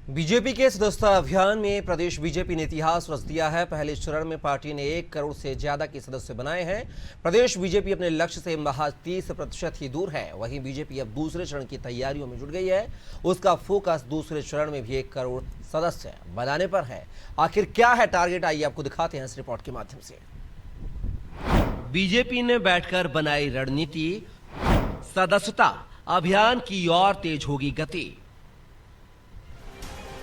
BJP के सदस्यता अभियान में प्रदेश बीजेपी ने इतिहास रच दिया है। पहले चरण में पार्टी ने 1 करोड़ से ज्यादा के सदस्य बनाए हैं। प्रदेश बीजेपी अपने लक्ष्य से महज 30% ही दूर है। वहीं बीजेपी अब दूसरे चरण की तैयारियों में जुट गई है। उसका फोकस दूसरे चरण में भी 1 करोड़ सदस्य बनाने पर है। आखिर क्या है टारगेट, आइए आपको दिखाते हैं इस रिपोर्ट के माध्यम से। बीजेपी ने बैठकर बनाई रणनीति, सदस्यता अभियान की ओर तेज होगी गति।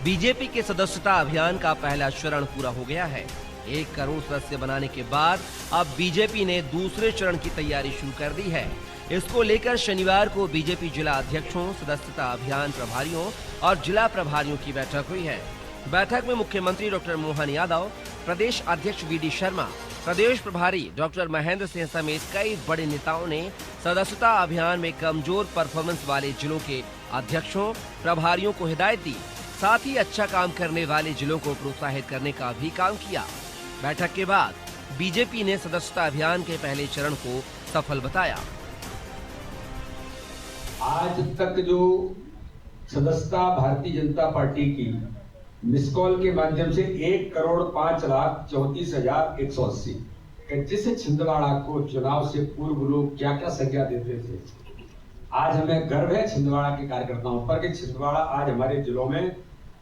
बीजेपी के सदस्यता अभियान का पहला चरण पूरा हो गया है। 1 करोड़ सदस्य बनाने के बाद अब बीजेपी ने दूसरे चरण की तैयारी शुरू कर दी है। इसको लेकर शनिवार को बीजेपी जिला अध्यक्षों, सदस्यता अभियान प्रभारियों और जिला प्रभारियों की बैठक हुई है। बैठक में मुख्यमंत्री डॉक्टर मोहन यादव, प्रदेश अध्यक्ष वी.डी. शर्मा, प्रदेश प्रभारी डॉक्टर महेंद्र सिंह समेत कई बड़े नेताओं ने सदस्यता अभियान में कमजोर परफॉर्मेंस वाले जिलों के अध्यक्षों, प्रभारियों को हिदायत दी। साथ ही अच्छा काम करने वाले जिलों को प्रोत्साहित करने का भी काम किया। बैठक के बाद बीजेपी ने सदस्यता अभियान के पहले चरण को सफल बताया। आज तक जो सदस्यता भारतीय जनता पार्टी की मिस कॉल के माध्यम से 1,34,34,180, जिस छिंदवाड़ा को चुनाव से पूर्व लोग क्या क्या संज्ञा देते थे, आज हमें गर्व है छिंदवाड़ा के कार्यकर्ताओं पर कि छिंदवाड़ा आज हमारे जिलों में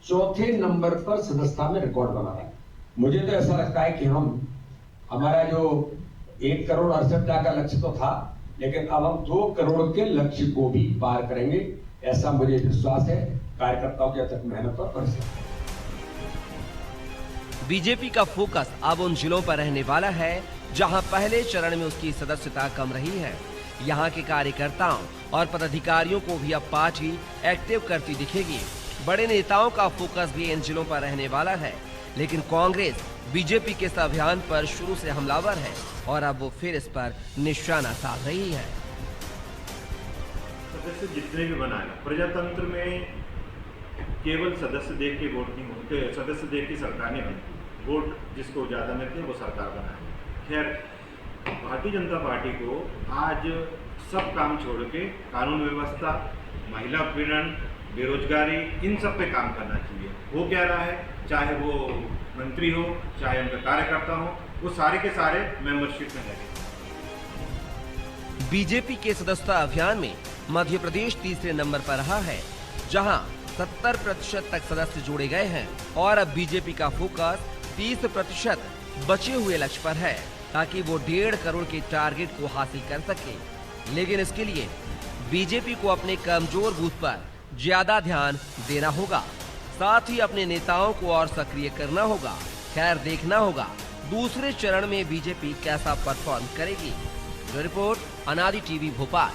चौथे नंबर पर सदस्यता में रिकॉर्ड बना रहा है। मुझे तो ऐसा लगता है कि हमारा जो 1 करोड़ 68 का लक्ष्य तो था, लेकिन अब हम 2 करोड़ के लक्ष्य को भी पार करेंगे, ऐसा मुझे विश्वास है। कार्यकर्ताओं की अथक मेहनत पर भरोसा है। बीजेपी का फोकस अब उन जिलों पर रहने वाला है जहां पहले चरण में उसकी सदस्यता कम रही है। यहां के कार्यकर्ताओं और पदाधिकारियों को भी अब पार्टी एक्टिव करती दिखेगी। बड़े नेताओं का फोकस भी इन जिलों पर रहने वाला है, लेकिन कांग्रेस बीजेपी के इस अभियान पर शुरू से हमलावर है और अब वो फिर इस पर निशाना साध रही है। सदस्य जितने भी बनाए, प्रजातंत्र में केवल सदस्य देख के वोट नहीं होते, सदस्य देख के सरकार नहीं बनती। वोट जिसको ज्यादा मिलते हैं वो सरकार बनाए। खैर, भारतीय जनता पार्टी को आज सब काम छोड़ के कानून व्यवस्था, महिला उत्पीड़न, बेरोजगारी, इन सब पे काम करना चाहिए। वो क्या रहा है, चाहे वो मंत्री हो, चाहे उनका कार्यकर्ता हो, वो सारे के सारे मेंबरशिप में लगे। बीजेपी के सदस्यता अभियान में मध्य प्रदेश तीसरे नंबर पर रहा है, जहां 70% तक सदस्य जोड़े गए हैं और अब बीजेपी का फोकस 30% बचे हुए लक्ष्य पर है, ताकि वो 1.5 करोड़ के टारगेट को हासिल कर सके। लेकिन इसके लिए बीजेपी को अपने कमजोर बूथ पर ज्यादा ध्यान देना होगा, साथ ही अपने नेताओं को और सक्रिय करना होगा। खैर, देखना होगा दूसरे चरण में बीजेपी कैसा परफॉर्म करेगी। रिपोर्ट, अनादि टीवी, भोपाल।